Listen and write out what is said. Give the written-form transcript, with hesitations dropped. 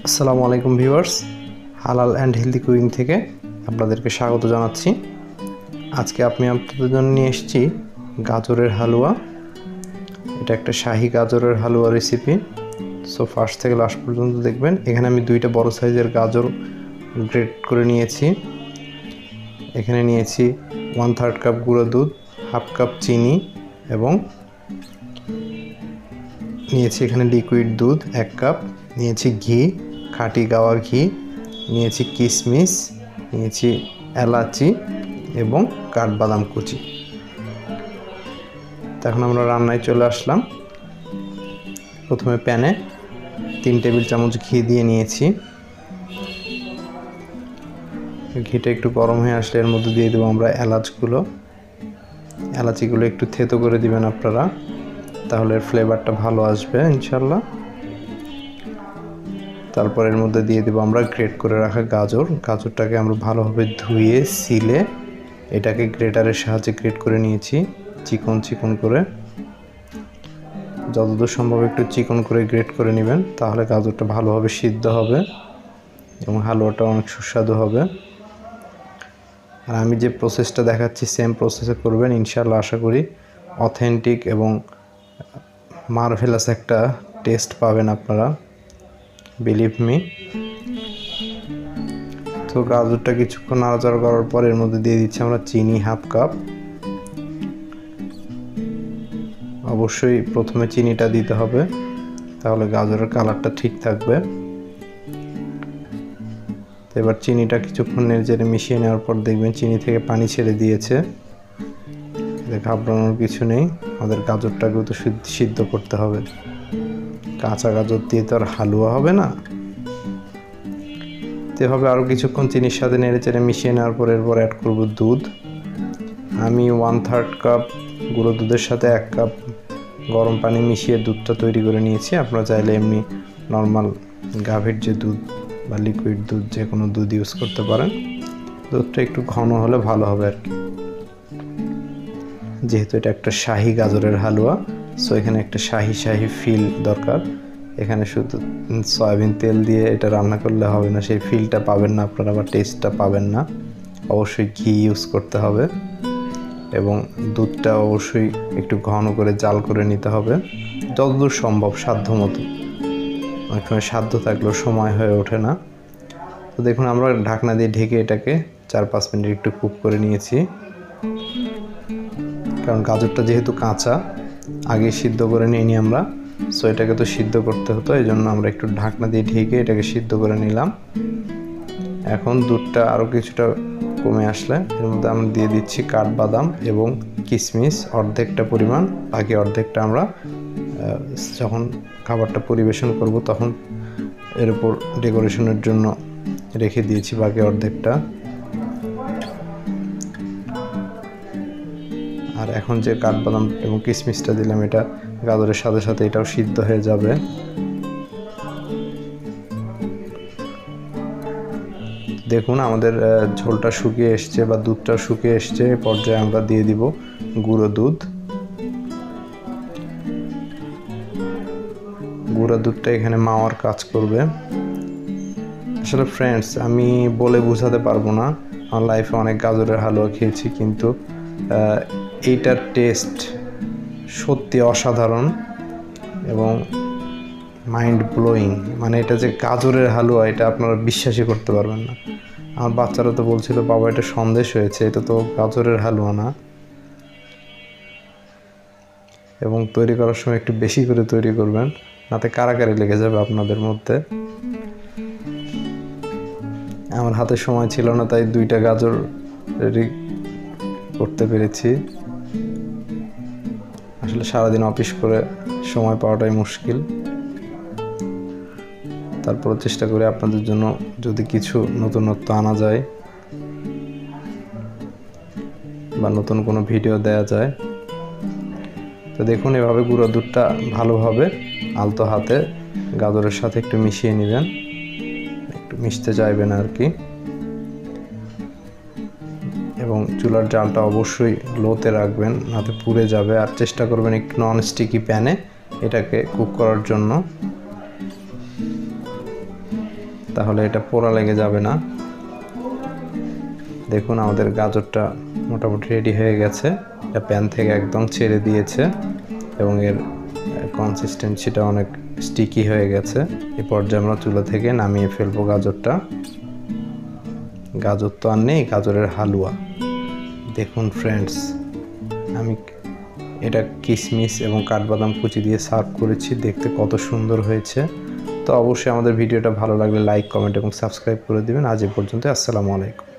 আসসালামু আলাইকুম ভিউয়ার্স, হালাল অ্যান্ড হেলদি কুকিং থেকে আপনাদেরকে স্বাগত জানাচ্ছি। আজকে আমি আপনাদের জন্য নিয়ে এসেছি গাজরের হালুয়া। এটা একটা শাহি গাজরের হালুয়া রেসিপি। সো ফার্স্ট থেকে লাস্ট পর্যন্ত দেখবেন। এখানে আমি দুইটা বড় সাইজের গাজর গ্রেট করে নিয়েছি। এখানে নিয়েছি 1/3 কাপ গুঁড়ো দুধ, হাফ কাপ চিনি এবং নিয়েছি এখানে লিকুইড দুধ 1 কাপ, নিয়েছি ঘি, খাঁটি গাওয়া ঘি, নিয়েছি কিশমিশ, নিয়েছি এলাচি এবং কাঠবাদাম কুচি। এখন আমরা রান্নায় চলে আসলাম। প্রথমে প্যানে 3 টেবিল চামচ ঘি দিয়ে নিয়েছি। ঘিটা একটু গরম হয়ে আসলে এর মধ্যে দিয়ে দেবো আমরা এলাচিগুলো একটু থেতো করে দিবেন আপনারা, তাহলে এর ফ্লেভারটা ভালো আসবে ইনশাল্লাহ। তারপর এর মধ্যে দিয়ে দেবো আমরা গ্রেট করে রাখা গাজরটাকে আমরা ভালোভাবে ধুয়ে সিলে এটাকে গ্রেটারের সাহায্যে গ্রেট করে নিয়েছি চিকন করে। যতদূর সম্ভব একটু চিকন করে গ্রেট করে নেবেন, তাহলে গাজরটা ভালোভাবে সিদ্ধ হবে এবং হালুয়াটা অনেক সুস্বাদু হবে। আর আমি যে প্রসেসটা দেখাচ্ছি সেম প্রসেসে করবেন ইনশাআল্লাহ। আশা করি অথেন্টিক এবং মার্ভেলাস একটা টেস্ট পাবেন আপনারা, বিলিভ মি। তো গাজরটা কিছুক্ষণ নাড়াচাড়া করার পর এর মধ্যে দিয়ে দিচ্ছি আমরা চিনি হাফ কাপ। অবশ্যই প্রথমে চিনিটা দিতে হবে, তাহলে গাজরের কালারটা ঠিক থাকবে। তো এবার চিনিটা কিছুক্ষণ নেড়ে মিশিয়ে নেওয়ার পর দেখবেন চিনি থেকে পানি ছেড়ে দিয়েছে। ঘাবড়ানোর কিছু নেই, আমাদের গাজরটাকেও তো সিদ্ধ করতে হবে। কাঁচা গাজর দিয়ে তো আর হালুয়া হবে না। এভাবে আরও কিছুক্ষণ চিনির সাথে নেড়ে মিশিয়ে নেওয়ার পর এরপর অ্যাড করব দুধ। আমি 1/3 কাপ গুঁড়ো দুধের সাথে 1 কাপ গরম পানি মিশিয়ে দুধটা তৈরি করে নিয়েছি। আপনারা চাইলে এমনি নর্মাল গাভীর যে দুধ বা লিকুইড দুধ যে কোনো দুধ ইউজ করতে পারেন। দুধটা একটু ঘন হলে ভালো হবে আর কি, যেহেতু এটা একটা শাহি গাজরের হালুয়া। সো এখানে একটা শাহি ফিল দরকার। এখানে শুধু সয়াবিন তেল দিয়ে এটা রান্না করলে হবে না, সেই ফিলটা পাবেন না আপনারা বা টেস্টটা পাবেন না। অবশ্যই ঘি ইউজ করতে হবে এবং দুধটা অবশ্যই একটু ঘন করে জাল করে নিতে হবে যতদূর সম্ভব, সাধ্য মতো। অনেক সময় সাধ্য থাকলেও সময় হয়ে ওঠে না। তো দেখুন আমরা ঢাকনা দিয়ে ঢেকে এটাকে 4-5 মিনিট একটু কুক করে নিয়েছি। কারণ গাজরটা যেহেতু কাঁচা, আগে সিদ্ধ করে নিইনি আমরা, সো এটাকে তো সিদ্ধ করতে হতো, এই জন্য আমরা একটু ঢাকনা দিয়ে ঢেকে এটাকে সিদ্ধ করে নিলাম। এখন দুধটা আরও কিছুটা কমে আসলে এর মধ্যে আমরা দিয়ে দিচ্ছি কাঠবাদাম এবং কিশমিশ অর্ধেকটা পরিমাণ, বাকি অর্ধেকটা আমরা যখন খাবারটা পরিবেশন করব তখন এর উপর ডেকোরেশনের জন্য রেখে দিয়েছি বাকি অর্ধেকটা। আর এখন যে কাঠবাদাম এবং কিশমিশটা দিলাম, এটা গাজরের সাথে সাথে এটাও সিদ্ধ হয়ে যাবে। দেখুন আমাদের ঝোলটা শুকিয়ে এসছে বা দুধটা শুকিয়ে এসছে। এই পর্যায়ে আমরা দিয়ে দিব গুঁড়ো দুধটা এখানে মাওয়ার কাজ করবে। আসলে ফ্রেন্ডস, আমি বলে বোঝাতে পারবো না, আমার লাইফে অনেক গাজরের হালুয়া খেয়েছি, কিন্তু এইটার টেস্ট সত্যি অসাধারণ এবং মাইন্ড ব্লোয়িং। মানে এটা যে গাজরের হালুয়া এটা আপনারা বিশ্বাসই করতে পারবেন না। আমার বাচ্চারা তো বলছিল বাবা এটা সন্দেশ হয়েছে, এটা তো গাজরের হালুয়া না। এবং তৈরি করার সময় একটু বেশি করে তৈরি করবেন, নাতে কারাকারি লেগে যাবে আপনাদের মধ্যে। আমার হাতে সময় ছিল না, তাই 2টা গাজর রেডি করতে পেরেছি। আসলে সারাদিন অফিস করে সময় পাওয়াটাই মুশকিল। তারপর চেষ্টা করি আপনাদের জন্য যদি কিছু নতুনত্ব আনা যায় বা নতুন কোনো ভিডিও দেয়া যায়। তো দেখুন এভাবে গুঁড়ো দুধটা ভালোভাবে আলতো হাতে গাজরের সাথে একটু মিশিয়ে নেবেন, একটু মিশতে চাইবেন আর কি। এবং চুলার জালটা অবশ্যই লোতে রাখবেন, নাতে পুড়ে যাবে। আর চেষ্টা করবেন একটু নন স্টিকি প্যানে এটাকে কুক করার জন্য। তাহলে এটা পোড়া লেগে যাবে না। দেখুন আমাদের গাজরটা মোটামুটি রেডি হয়ে গেছে। এটা প্যান থেকে একদম ছেড়ে দিয়েছে এবং এর কনসিস্টেন্সিটা অনেক স্টিকি হয়ে গেছে। এই পর্যায়ে আমরা চুলা থেকে নামিয়ে ফেলবো গাজরটা। গাজর তো আর নেই, গাজরের হালুয়া। দেখুন ফ্রেন্ডস, আমি এটা কিশমিশ এবং কাঠবাদাম কুচি দিয়ে সার্ভ করেছি। দেখতে কত সুন্দর হয়েছে। তো অবশ্যই আমাদের ভিডিওটা ভালো লাগলে লাইক, কমেন্ট এবং সাবস্ক্রাইব করে দিবেন। আজ এ পর্যন্ত, আসসালামু আলাইকুম।